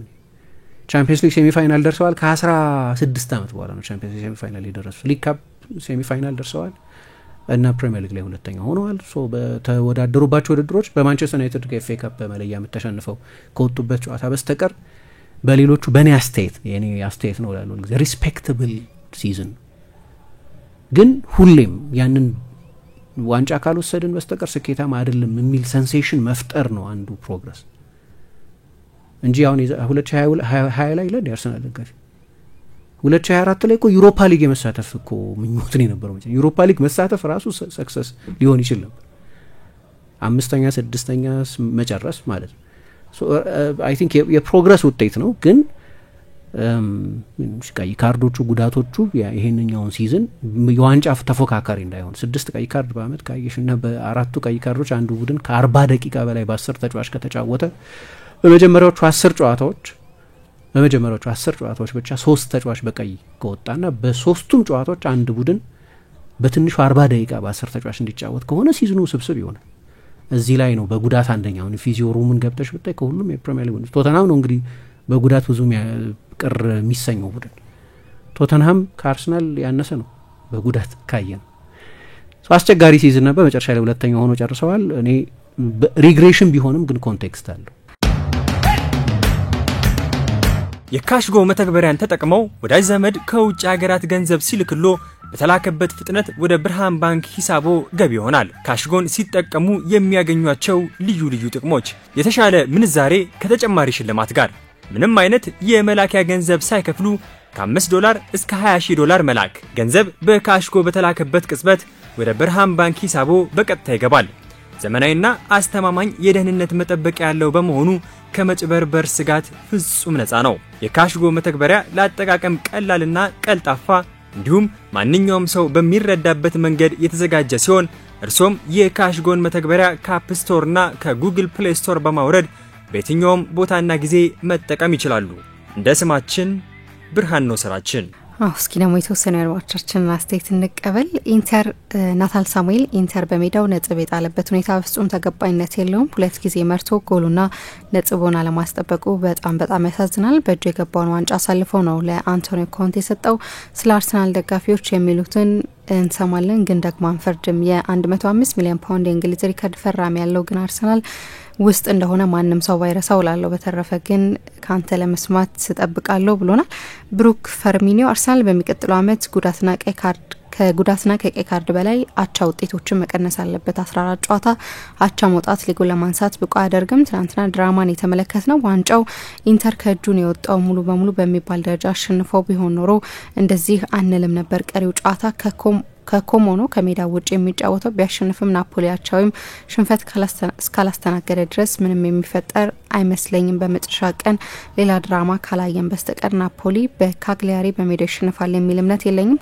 ቻምፒየንስ ሊግ ሴሚ ፋይናል ደርሰዋል። ከ16 ዓመት በኋላ ነው ቻምፒየንስ ሊግ ሴሚ ፋይናል የደረሱት። ሊግ ካፕ ሴሚ ፋይናል ደርሰዋል እና ፕሪሚየር ሊግ ላይ ሁለተኛ ሆነዋል። ሶ በተወዳደሩባቸው ውድድሮች በማንቸስተር ዩናይትድ ከኤፍኤ ካፕ በመለያ ተሸንፈው ከወጡበት ጨዋታ በስተቀር በሌሎቹ በእኔ አስተያየት ነው ያለው ጊዜ ሪስፔክታብል ሲዝን ግን ሁሌም ያንን ዋንጫ ካልወሰድን በስተቀር ስኬታማ አይደለም የሚል ሴንሴሽን መፍጠር ነው አንዱ ፕሮግረስ እንጂ አሁን 2020 ላይ ለዲ አርሰናል ደጋፊ 2024 ላይ እኮ ዩሮፓ ሊግ የመሳተፍ እኮ ምኞት ነው የነበረው። ዩሮፓ ሊግ መሳተፍ ራሱ ሰክሰስ ሊሆን ይችል ነበር። 5ኛ 6ኛ መጨረስ ማለት ነው። ሶ አይ ቲንክ የፕሮግረስ ውጤት ነው። ግን ቀይ ካርዶቹ ጉዳቶቹ ይሄንኛውን ሲዝን የዋንጫ ተፎካካሪ እንዳይሆን 6 ቀይ ካርድ በአመት ካየሽና በአራቱ ቀይ ካርዶች አንዱ ቡድን ከ40 ደቂቃ በላይ በ10 ተጫዋች ከተጫወተ በመጀመሪያዎቹ 10 ጨዋታዎች ብቻ 3 ተጫዋች በቀይ ከወጣና በሶስቱም ጨዋታዎች አንድ ቡድን በትንሹ 40 ደቂቃ በ10 ተጫዋች እንዲጫወት ከሆነ ሲዝኑ ስብስብ ይሆናል። እዚህ ላይ ነው በጉዳት አንደኛውን ፊዚዮ ሩምን ገብተሽ ብታይ ከሁሉም የፕሪሚየር ሊግ ቶተንሃም ነው እንግዲህ በጉዳት ብዙም ቅር የሚሰኘው ቡድን። ቶተንሃም ከአርሰናል ያነሰ ነው በጉዳት ካየን። አስቸጋሪ ሲዝን ነበር። መጨረሻ ላይ ሁለተኛ ሆኖ ጨርሰዋል። እኔ ሪግሬሽን ቢሆንም ግን ኮንቴክስት አለው። የካሽጎ መተግበሪያን ተጠቅመው ወዳጅ ዘመድ ከውጭ ሀገራት ገንዘብ ሲልክሎ በተላከበት ፍጥነት ወደ ብርሃን ባንክ ሂሳቦ ገቢ ይሆናል። ካሽጎን ሲጠቀሙ የሚያገኟቸው ልዩ ልዩ ጥቅሞች የተሻለ ምንዛሬ ከተጨማሪ ሽልማት ጋር ምንም አይነት የመላኪያ ገንዘብ ሳይከፍሉ ከ$5 እስከ $20,000 መላክ፣ ገንዘብ በካሽጎ በተላከበት ቅጽበት ወደ ብርሃን ባንክ ሂሳቦ በቀጥታ ይገባል። ዘመናዊና አስተማማኝ የደህንነት መጠበቂያ ያለው በመሆኑ ከመጭበርበር ስጋት ፍጹም ነፃ ነው። የካሽጎ መተግበሪያ ለአጠቃቀም ቀላልና ቀልጣፋ እንዲሁም ማንኛውም ሰው በሚረዳበት መንገድ የተዘጋጀ ሲሆን እርሶም የካሽጎን መተግበሪያ ከአፕ ስቶር እና ከጉግል ፕሌይ ስቶር በማውረድ በየትኛውም ቦታና ጊዜ መጠቀም ይችላሉ። እንደ ስማችን ብርሃን ነው ስራችን። እስኪ ደግሞ የተወሰኑ አድማጮቻችንን አስተያየት እንቀበል። ኢንተር ናታል ሳሙኤል ኢንተር በሜዳው ነጥብ የጣለበት ሁኔታ ፍጹም ተቀባይነት የለውም። 2 ጊዜ መርቶ ጎሉና ነጥቡን አለማስጠበቁ በጣም ያሳዝናል። በእጁ የገባውን ዋንጫ አሳልፎ ነው ለአንቶኒዮ ኮንቴ የሰጠው። ስለ አርሰናል ደጋፊዎች የሚሉትን እንሰማለን፣ ግን ደግሞ አንፈርድም። የ105 ሚሊዮን ፓውንድ የእንግሊዝ ሪከርድ ፈራሚ ያለው ግን አርሰናል ውስጥ እንደሆነ ማንም ሰው ባይረሳው ላለው። በተረፈ ግን ካንተ ለመስማት ተጠብቃለሁ ብሎናል። ብሩክ ፈርሚኒዮ አርሰናል በሚቀጥለው አመት ከጉዳትና ከቀይ ካርድ በላይ አቻ ውጤቶችን መቀነስ አለበት። 14 ጨዋታ አቻ መውጣት ሊጉን ለማንሳት ብቁ አያደርግም። ትናንትና ድራማን የተመለከትነው ዋንጫው ኢንተር ከእጁን የወጣው ሙሉ በሙሉ በሚባል ደረጃ አሸንፈው ቢሆን ኖሮ እንደዚህ አንልም ነበር። ቀሪው ጨዋታ ከኮሞ ነው ከሜዳ ውጭ የሚጫወተው። ቢያሸንፍም ናፖሊ አቻ ወይም ሽንፈት እስካላስተናገደ ድረስ ምንም የሚፈጠር አይመስለኝም። በመጨረሻ ቀን ሌላ ድራማ ካላየን በስተቀር ናፖሊ በካግሊያሪ በሜዳ ይሸንፋል የሚል እምነት የለኝም።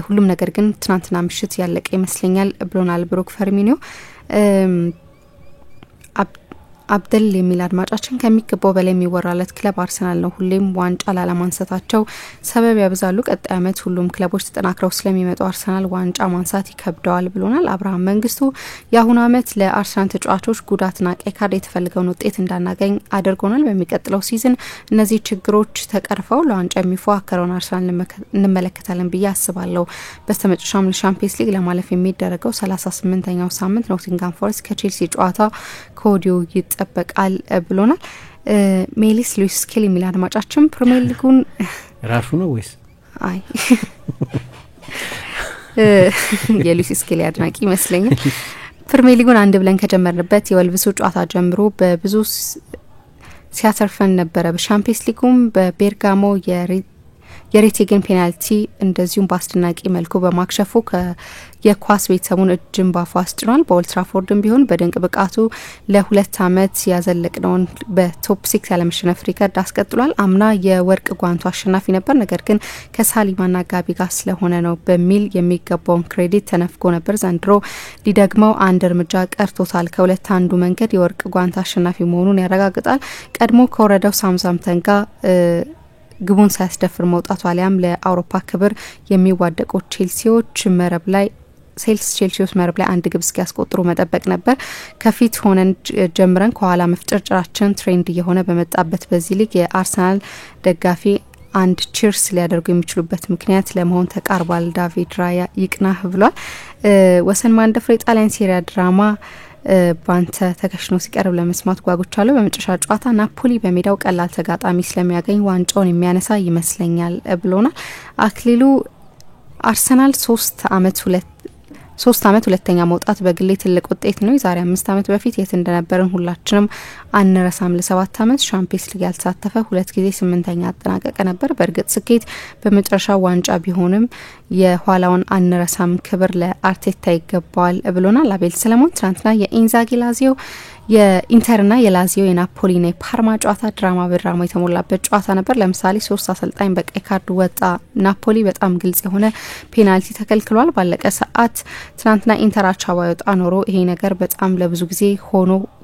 ሁሉም ነገር ግን ትናንትና ምሽት ያለቀ ይመስለኛል ብሎናል ብሩክ ፈርሚኒዮ። አብደል የሚል አድማጫችን ከሚገባው በላይ የሚወራለት ክለብ አርሰናል ነው። ሁሌም ዋንጫ ላለማንሳታቸው ሰበብ ያብዛሉ። ቀጣይ አመት ሁሉም ክለቦች ተጠናክረው ስለሚመጡ አርሰናል ዋንጫ ማንሳት ይከብደዋል ብሎናል። አብርሃም መንግስቱ የአሁኑ አመት ለአርሰናል ተጫዋቾች ጉዳትና ቀይ ካርድ የተፈለገውን ውጤት እንዳናገኝ አድርጎናል። በሚቀጥለው ሲዝን እነዚህ ችግሮች ተቀርፈው ለዋንጫ የሚፎካከረውን አርሰናል እንመለከታለን ብዬ አስባለሁ። በስተመጨረሻም ለሻምፒየንስ ሊግ ለማለፍ የሚደረገው 38ኛው ሳምንት ኖቲንጋም ፎረስት ከቼልሲ ጨዋታ ከወዲሁ ይጠበቃል ብሎናል። ሜሊስ ሉዊስ ስኬሊ የሚል አድማጫችን ፕሪሚየር ሊጉን ራሱ ነው ወይስ አይ የሉዊስ ስኬሊ አድናቂ ይመስለኛል። ፕሪሚየር ሊጉን አንድ ብለን ከጀመርንበት የወልቭሱ ጨዋታ ጀምሮ በብዙ ሲያተርፈን ነበረ። በሻምፒየንስ ሊጉም በቤርጋሞ የሬቴግን ፔናልቲ እንደዚሁም በአስደናቂ መልኩ በማክሸፉ የኳስ ቤተሰቡን እጅን ባፉ አስጭኗል። በኦልትራፎርድም ቢሆን በድንቅ ብቃቱ ለ2 አመት ያዘለቅነውን በቶፕ 6 ያለመሸነፍ ሪከርድ አስቀጥሏል። አምና የወርቅ ጓንቱ አሸናፊ ነበር፣ ነገር ግን ከሳሊባና ጋቢ ጋር ስለሆነ ነው በሚል የሚገባውን ክሬዲት ተነፍጎ ነበር። ዘንድሮ ሊደግመው አንድ እርምጃ ቀርቶታል። ከሁለት አንዱ መንገድ የወርቅ ጓንቱ አሸናፊ መሆኑን ያረጋግጣል። ቀድሞ ከወረደው ሳምዛምተን ጋር ግቡን ሳያስደፍር መውጣቱ አሊያም ለአውሮፓ ክብር የሚዋደቁ ቼልሲዎች መረብ ላይ ሴልስ ቼልሲዎች መረብ ላይ አንድ ግብ እስኪያስቆጥሩ መጠበቅ ነበር። ከፊት ሆነን ጀምረን ከኋላ መፍጨርጨራችን ትሬንድ እየሆነ በመጣበት በዚህ ሊግ የአርሰናል ደጋፊ አንድ ቺርስ ሊያደርጉ የሚችሉበት ምክንያት ለመሆን ተቃርቧል። ዳቪድ ራያ ይቅናህ ብሏል። ወሰን ማንደፍሬ ጣሊያን ሴሪያ ድራማ ባንተ ተከሽኖ ሲቀርብ ለመስማት ጓጉቻለሁ። በመጨረሻ ጨዋታ ናፖሊ በሜዳው ቀላል ተጋጣሚ ስለሚያገኝ ዋንጫውን የሚያነሳ ይመስለኛል ብሎናል። አክሊሉ አርሰናል 3 አመት ሁለተኛ መውጣት በግሌ ትልቅ ውጤት ነው። የዛሬ 5 አመት በፊት የት እንደነበርን ሁላችንም አንረሳም። ለ7 አመት ሻምፒየንስ ሊግ ያልተሳተፈ 2 ጊዜ 8ኛ አጠናቀቀ ነበር። በእርግጥ ስኬት በመጨረሻ ዋንጫ ቢሆንም የኋላውን አንረሳም። ክብር ለአርቴታ ይገባዋል ብሎናል። አቤል ሰለሞን ትናንትና የኢንዛጊ ላዚዮ የኢንተርና የላዚዮ የናፖሊና የፓርማ ጨዋታ ድራማ በድራማ የተሞላበት ጨዋታ ነበር። ለምሳሌ 3 አሰልጣኝ በቀይ ካርድ ወጣ። ናፖሊ በጣም ግልጽ የሆነ ፔናልቲ ተከልክሏል። ባለቀ ሰዓት ትናንትና ኢንተር አቻ ባይወጣ ኖሮ ይሄ ነገር በጣም ለብዙ ጊዜ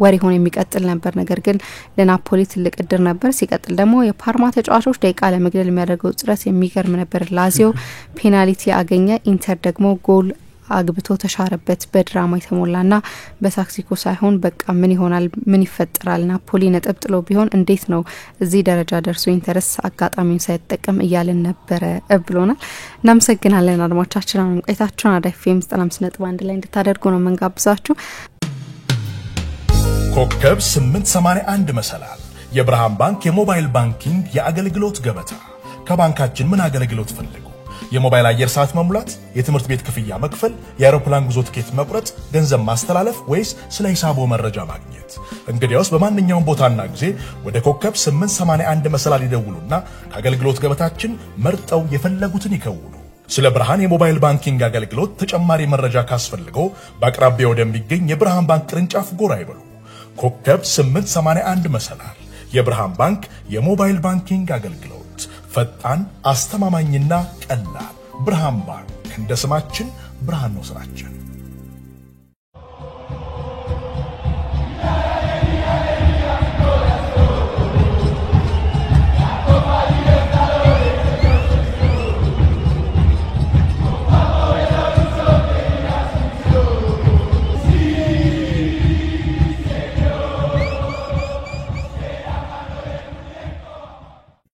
ወሬ ሆኖ የሚቀጥል ነበር። ነገር ግን ለናፖሊ ትልቅ እድር ነበር። ሲቀጥል ደግሞ የፓርማ ተጫዋቾች ደቂቃ ለመግደል የሚያደርገው ጥረት የሚገርም ነበር። ላዚዮ ፔናልቲ አገኘ፣ ኢንተር ደግሞ ጎል አግብቶ ተሻረበት። በድራማ የተሞላና በታክቲኩ ሳይሆን በቃ ምን ይሆናል ምን ይፈጠራል ናፖሊ ነጥብ ጥሎ ቢሆን እንዴት ነው እዚህ ደረጃ ደርሶ ኢንተርስ አጋጣሚውን ሳይጠቀም እያልን ነበረ ብሎናል። እናመሰግናለን አድማጮቻችን። አሁን ቆይታችሁን አራዳ ኤፍኤም 95.1 ላይ እንድታደርጉ ነው መንጋብዛችሁ። ኮከብ 881 መሰላል የብርሃን ባንክ የሞባይል ባንኪንግ የአገልግሎት ገበታ። ከባንካችን ምን አገልግሎት ፈልጉ? የሞባይል አየር ሰዓት መሙላት፣ የትምህርት ቤት ክፍያ መክፈል፣ የአውሮፕላን ጉዞ ትኬት መቁረጥ፣ ገንዘብ ማስተላለፍ ወይስ ስለ ሂሳቦ መረጃ ማግኘት? እንግዲያውስ በማንኛውም ቦታና ጊዜ ወደ ኮከብ 881 መሰላል ይደውሉና ከአገልግሎት ገበታችን መርጠው የፈለጉትን ይከውኑ። ስለ ብርሃን የሞባይል ባንኪንግ አገልግሎት ተጨማሪ መረጃ ካስፈልገው በአቅራቢያው ወደሚገኝ የብርሃን ባንክ ቅርንጫፍ ጎራ ይበሉ። ኮከብ 881 መሰላል የብርሃን ባንክ የሞባይል ባንኪንግ አገልግሎት ፈጣን አስተማማኝና ቀላል። ብርሃን ባንክ እንደ ስማችን ብርሃን ነው ስራችን።